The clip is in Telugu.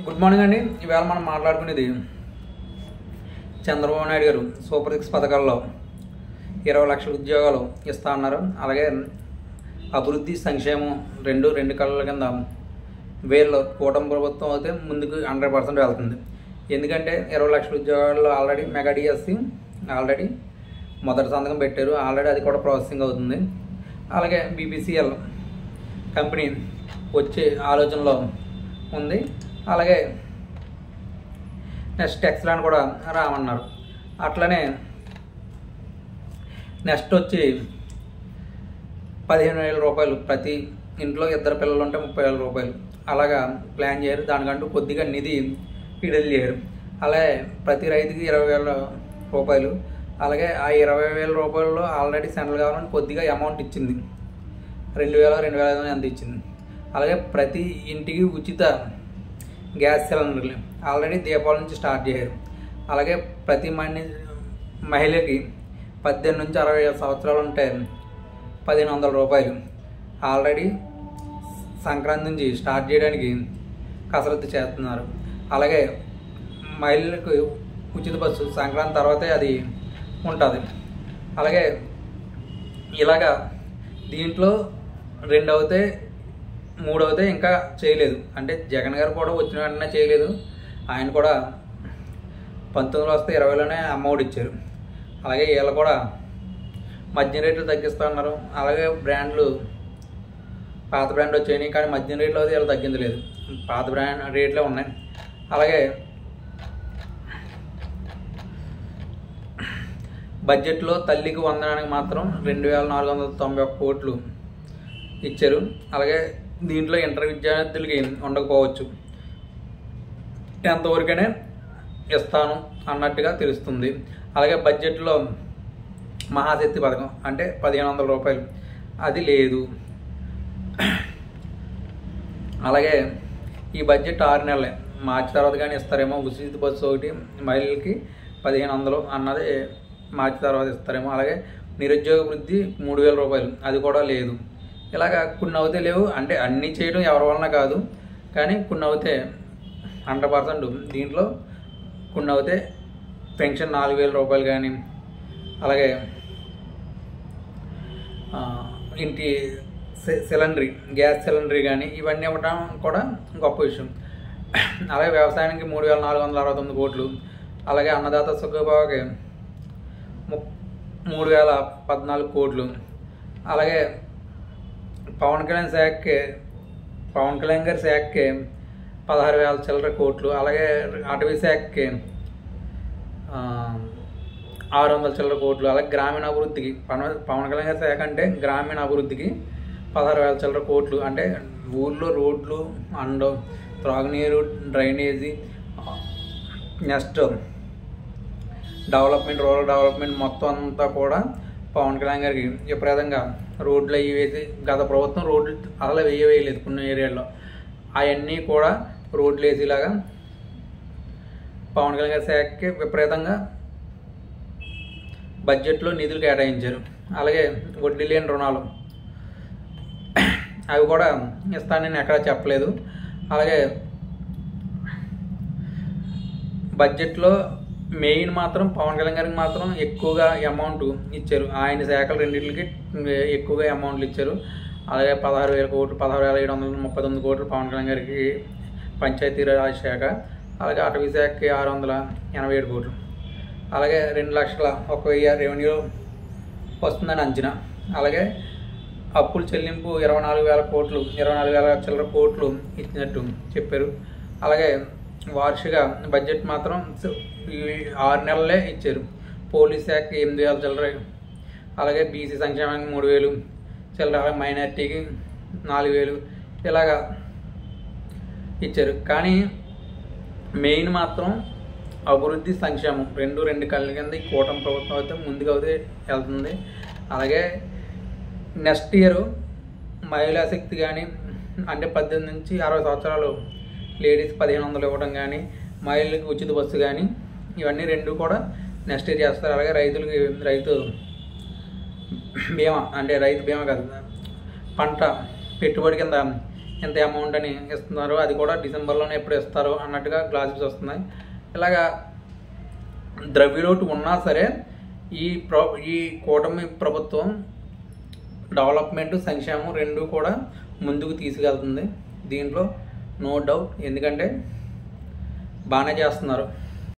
గుడ్ మార్నింగ్ అండి. ఇవాళ మనం మాట్లాడుకునేది చంద్రబాబు నాయుడు గారు సూపర్ 6 పథకాల్లో 20 లక్షల ఉద్యోగాలు ఇస్తా అన్నారు. అలాగే అభివృద్ధి సంక్షేమం రెండు కళ్ళ కింద వేల్లో కూటమి ప్రభుత్వం అయితే ముందుకు 100% వెళ్తుంది. ఎందుకంటే 20 లక్షల ఉద్యోగాల్లో ఆల్రెడీ మెగా డిఎస్సి ఆల్రెడీ మొదటి సంతకం పెట్టారు. ఆల్రెడీ అది కూడా ప్రాసెసింగ్ అవుతుంది. అలాగే బీపీసీఎల్ కంపెనీ వచ్చే ఆలోచనలో ఉంది. అలాగే నెక్స్ట్ టెక్స్లాండ్ కూడా రామన్నారు. అట్లనే నెక్స్ట్ వచ్చి 15,000 రూపాయలు ప్రతి ఇంట్లో 2 పిల్లలు ఉంటే 30,000 రూపాయలు అలాగా ప్లాన్ చేయరు. దానికంటూ కొద్దిగా నిధి విడుదల చేయరు. అలాగే ప్రతి రైతుకి 20,000 రూపాయలు. అలాగే ఆ 20,000 రూపాయల్లో ఆల్రెడీ సెంట్రల్ గవర్నమెంట్ కొద్దిగా అమౌంట్ ఇచ్చింది. 2,000 ఎంత ఇచ్చింది. అలాగే ప్రతి ఇంటికి ఉచిత గ్యాస్ సిలిండర్లు ఆల్రెడీ దీపావళి నుంచి స్టార్ట్ చేశారు. అలాగే ప్రతి మహిళకి 18 నుంచి 65 సంవత్సరాలు ఉంటే 1,500 రూపాయలు ఆల్రెడీ సంక్రాంతి నుంచి స్టార్ట్ చేయడానికి కసరత్తు చేస్తున్నారు. అలాగే మహిళలకు ఉచిత బస్సు సంక్రాంతి తర్వాతే అది ఉంటుంది. అలాగే ఇలాగా దీంట్లో 2 అవుతే 3 అవుతే ఇంకా చేయలేదు. అంటే జగన్ గారు కూడా వచ్చిన వెంటనే చేయలేదు. ఆయన కూడా 19 వస్తే 20లోనే అమౌంట్ ఇచ్చారు. అలాగే వీళ్ళు కూడా మద్యం రేట్లు తగ్గిస్తూ ఉన్నారు. అలాగే బ్రాండ్లు పాత బ్రాండ్ వచ్చాయి, కానీ మద్యం రేట్లు అయితే వీళ్ళు తగ్గించలేదు. పాత బ్రాండ్ రేట్లే ఉన్నాయి. అలాగే బడ్జెట్లో తల్లికి వందనానికి మాత్రం 2,491 కోట్లు ఇచ్చారు. అలాగే దీంట్లో ఇంటర్ విద్యార్థులకి ఉండకపోవచ్చు, 10th వరకునే ఇస్తాను అన్నట్టుగా తెలుస్తుంది. అలాగే బడ్జెట్లో మహాశక్తి పథకం అంటే 1,500 రూపాయలు అది లేదు. అలాగే ఈ బడ్జెట్ 6 నెలలే, మార్చి తర్వాత కానీ ఇస్తారేమో. ఉచిత బస్సు ఒకటి మహిళలకి 1,500 అన్నది మార్చి తర్వాత ఇస్తారేమో. అలాగే నిరుద్యోగ వృద్ధి 3,000 రూపాయలు అది కూడా లేదు. ఇలాగా కొన్ని అవుతే లేవు. అంటే అన్నీ చేయడం ఎవరి వలన కాదు, కానీ కొన్ని అవుతే 100%. దీంట్లో కొన్ని అవుతే పెన్షన్ 4,000 రూపాయలు కానీ, అలాగే ఇంటి సిలిండరీ గ్యాస్ సిలిండరీ కానీ ఇవన్నీ ఇవ్వడం కూడా గొప్ప విషయం. అలాగే వ్యవసాయానికి 3,469 కోట్లు. అలాగే అన్నదాత సుఖీభావకి 3,014 కోట్లు. అలాగే పవన్ కళ్యాణ్ గారి శాఖకి 16,000 చిల్లర కోట్లు. అలాగే అటవీ శాఖకి 600 చిల్లర కోట్లు. అలాగే గ్రామీణ అభివృద్ధికి పవన్ కళ్యాణ్ గారి శాఖ అంటే గ్రామీణ అభివృద్ధికి 16,000 చిల్లర కోట్లు. అంటే ఊళ్ళో రోడ్లు అండ్ త్రాగునీరు, drainage, next development, rural development మొత్తం అంతా కూడా పవన్ కళ్యాణ్ గారికి విపరీతంగా రోడ్లు అవి వేసి, గత ప్రభుత్వం రోడ్లు అసలు వేయలేదు కొన్ని ఏరియాల్లో. అవన్నీ కూడా రోడ్లు వేసేలాగా పవన్ కళ్యాణ్ గారి శాఖకి విపరీతంగా బడ్జెట్లో నిధులు కేటాయించారు. అలాగే వడ్డీ లేని రుణాలు అవి కూడా ఇస్తానని ఎక్కడా చెప్పలేదు. అలాగే బడ్జెట్లో మెయిన్ మాత్రం పవన్ కళ్యాణ్ గారికి మాత్రం ఎక్కువగా అమౌంట్ ఇచ్చారు. ఆయన శాఖలు రెండింటికి ఎక్కువగా అమౌంట్లు ఇచ్చారు. అలాగే 16,000 కోట్లు, 16,739 కోట్లు పవన్ కళ్యాణ్ గారికి పంచాయతీరాజ్ శాఖ. అలాగే అటవీ శాఖకి 687 కోట్లు. అలాగే 2,01,000 రెవెన్యూ వస్తుందని అంచనా. అలాగే అప్పుల చెల్లింపు 24,000 కోట్లు, 24,000 చిల్లర కోట్లు ఇచ్చినట్టు చెప్పారు. అలాగే వార్షిక బడ్జెట్ మాత్రం ఈ 6 నెలలే ఇచ్చారు. పోలీస్ శాఖకి 8,000 చిల్లర. అలాగే బీసీ సంక్షేమానికి 3,000 చిల్లర. అలాగే మైనార్టీకి 4,000 ఇలాగా ఇచ్చారు. కానీ మెయిన్ మాత్రం అభివృద్ధి సంక్షేమం రెండు కళ్ళ కింద ఈ కూటమి ప్రభుత్వం అయితే ముందుకు అయితే వెళ్తుంది. అలాగే నెక్స్ట్ ఇయర్ మహిళా శక్తి కానీ, అంటే 18 నుంచి 60 సంవత్సరాలు లేడీస్ 1,500 ఇవ్వడం కానీ, మహిళలకు ఉచిత బస్సు కానీ ఇవన్నీ 2 కూడా నెక్స్ట్ ఇయర్ చేస్తారు. అలాగే రైతులకి రైతు బీమా, అంటే రైతు బీమా కాదు, పంట పెట్టుబడి కింద ఎంత అమౌంట్ అని ఇస్తున్నారు, అది కూడా డిసెంబర్లోనే ఎప్పుడు ఇస్తారు అన్నట్టుగా గ్లాసెస్ వస్తున్నాయి. ఇలాగా ద్రవ్యలోటు ఉన్నా సరే ఈ కూటమి ప్రభుత్వం డెవలప్మెంట్, సంక్షేమం రెండు కూడా ముందుకు తీసుకెళ్తుంది. దీంట్లో నో డౌట్, ఎందుకంటే బాగానే చేస్తున్నారు.